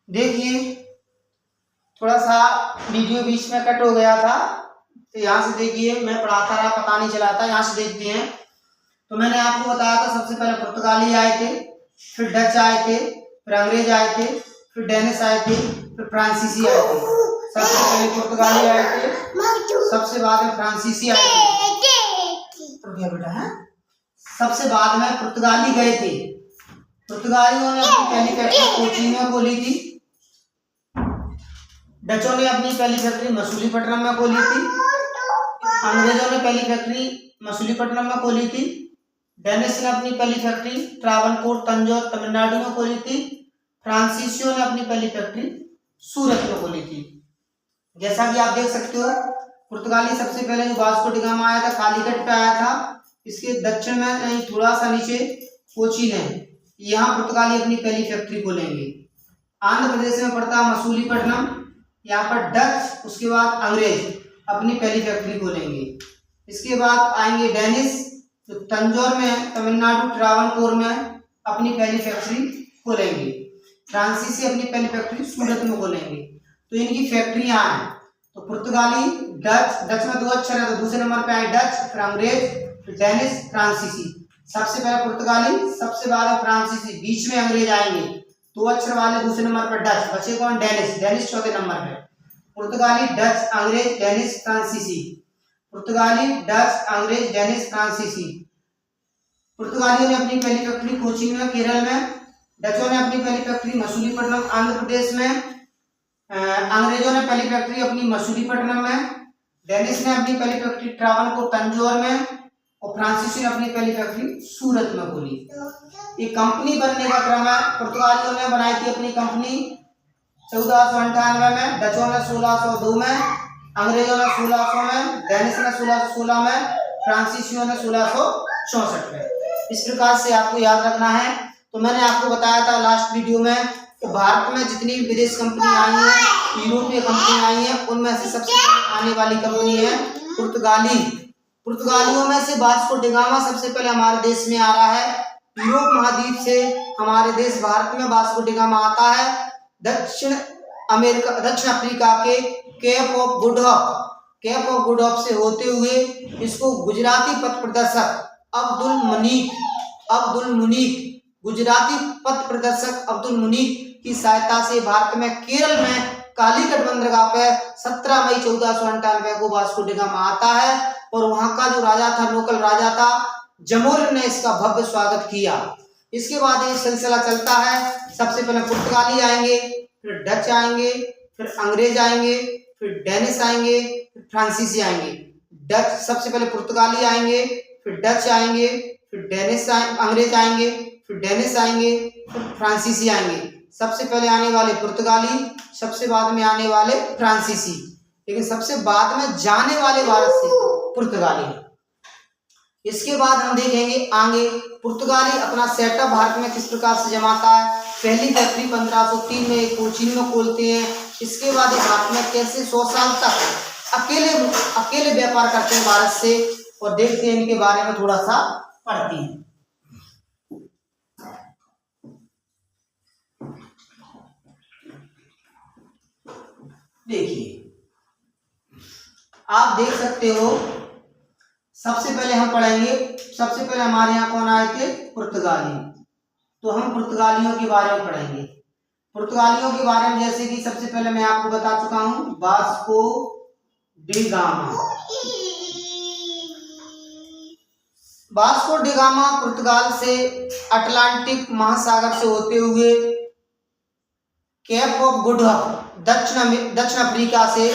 देखिए थोड़ा सा वीडियो बीच में कट हो गया था, तो यहाँ से देखिए मैं पढ़ाता रहा, पता नहीं चला था। यहाँ से देखते हैं तो मैंने आपको बताया था सबसे पहले पुर्तगाली आए थे, फिर डच आए थे, फिर अंग्रेज आए थे, फिर डेनिश आए थे, फिर फ्रांसीसी आए थे। सबसे पहले पुर्तगाली आए थे, सबसे बाद में फ्रांसीसी आए थे। तो क्या बेटा है, सबसे बाद में पुर्तगाली गए थे। पुर्तगालियों ने अपनी पहली फैक्ट्री कोचीन में खोली थी। डचों ने अपनी पहली फैक्ट्री मसूलीपट्टनम में खोली थी। अंग्रेजों ने पहली फैक्ट्री मसूलीपट्टनम में खोली थी। डेनिश ने अपनी पहली फैक्ट्री ट्रावनकोर तंजौर तमिलनाडु में खोली थी। फ्रांसीसियों ने अपनी पहली फैक्ट्री सूरत में खोली थी। जैसा कि आप देख सकते हो, पुर्तगाली सबसे पहले जो वास्को डी गामा आया था कालीकट पे आया था। इसके दक्षिण में थोड़ा सा नीचे कोचीन है, यहाँ पुर्तगाली अपनी पहली फैक्ट्री खोलेंगे। आंध्र प्रदेश में पड़ता है मसूलीपट्टनम, यहाँ पर डच, उसके बाद अंग्रेज अपनी पहली फैक्ट्री खोलेंगे। इसके बाद आएंगे डेनिश, जो तंजौर में तमिलनाडु ट्रावनकोर में अपनी पहली फैक्ट्री खोलेंगे। फ्रांसीसी अपनी पहली फैक्ट्री सूरत में खोलेंगे। तो इनकी फैक्ट्रियां हैं। तो पुर्तगाली, डच, डच में 2 अक्षर है तो दूसरे नंबर पे आए डच, फिर अंग्रेज, फिर डेनिश, फ्रांसीसी। सबसे पहले पुर्तगाली, सबसे बाद फ्रांसीसी, बीच में अंग्रेज आएंगे। 2 अक्षर वाले दूसरे नंबर पर डच, बचे कौन, डेनिश, डेनिश चौथे नंबर पे। पुर्तगाली, डच, अंग्रेज, डेनिश, फ्रांसीसी। पुर्तगाली, डच, अंग्रेज, डेनिश, फ्रांसीसी। पुर्तगालियों ने अपनी पहली फैक्ट्री कोचीन में केरल में, डचों ने अपनी पहली फैक्ट्री मसूलीपट्टनम आंध्र प्रदेश में, अंग्रेजों ने पहली फैक्ट्री अपनी मसूलीपट्टनम में, डेनिश ने अपनी पहली फैक्ट्री ट्रावनकोर तंजौर में और फ्रांसीसी ने अपनी पहली फैक्ट्री सूरत में खोली। ये कंपनी बनने का क्रम है। पुर्तगालियों ने बनाई थी अपनी कंपनी 1498 में, डचों ने 1602 में, अंग्रेजों ने 1600 में, डेनिश ने 1616 में, फ्रांसीसियों ने 1664 में। इस प्रकार से आपको याद रखना है। तो मैंने आपको बताया था लास्ट वीडियो में कि भारत में जितनी विदेश कंपनी आई हैं, यूरोपीय कंपनी आई हैं, उनमें से सबसे आने वाली कंपनी है पुर्तगाली। पुर्तगालियों में से वास्को डी गामा सबसे पहले हमारे देश में आ रहा है। यूरोप महाद्वीप से हमारे देश भारत में वास्को डी गामा आता है। दक्षिण अफ्रीका के केप ऑफ गुड होप से होते हुए इसको गुजराती पथ प्रदर्शक अब्दुल मुनीक की सहायता से भारत में केरल में कालीकट बंदरगाह पे 17 मई 1498 को वास्को डी गामा आता है। और वहां का जो राजा था, लोकल राजा था जमोरिन ने इसका भव्य स्वागत किया। इसके बाद ये सिलसिला चलता है। सबसे पहले पुर्तगाली आएंगे, फिर डच आएंगे, फिर अंग्रेज आएंगे, फिर डेनिश आएंगे, फिर फ्रांसीसी आएंगे। डच सबसे पहले पुर्तगाली आएंगे, फिर डच आएंगे, फिर डेनिश अंग्रेज आएंगे, फिर डेनिश आएंगे, फिर फ्रांसीसी आएंगे। सबसे पहले आने वाले पुर्तगाली, सबसे बाद में आने वाले फ्रांसीसी, लेकिन सबसे बाद में जाने वाले भारत से पुर्तगाली। इसके बाद हम देखेंगे आगे पुर्तगाली अपना सेटअप भारत में किस प्रकार से जमाता है। पहली फैक्ट्री 1503 में कोचीन में खोलते हैं। इसके बाद भारत में कैसे 100 साल तक अकेले व्यापार करते हैं भारत से, और देखते हैं इनके बारे में थोड़ा सा पढ़ते हैं। देखिए आप देख सकते हो, सबसे पहले हम पढ़ेंगे, सबसे पहले हमारे यहाँ कौन आए थे, पुर्तगाली। तो हम पुर्तगालियों के बारे में पढ़ेंगे। पुर्तगालियों के बारे में जैसे कि सबसे पहले मैं आपको बता चुका हूं, Vasco da Gama. Vasco da Gama पुर्तगाल से अटलांटिक महासागर से होते हुए केप ऑफ गुड होप दक्षिण अफ्रीका से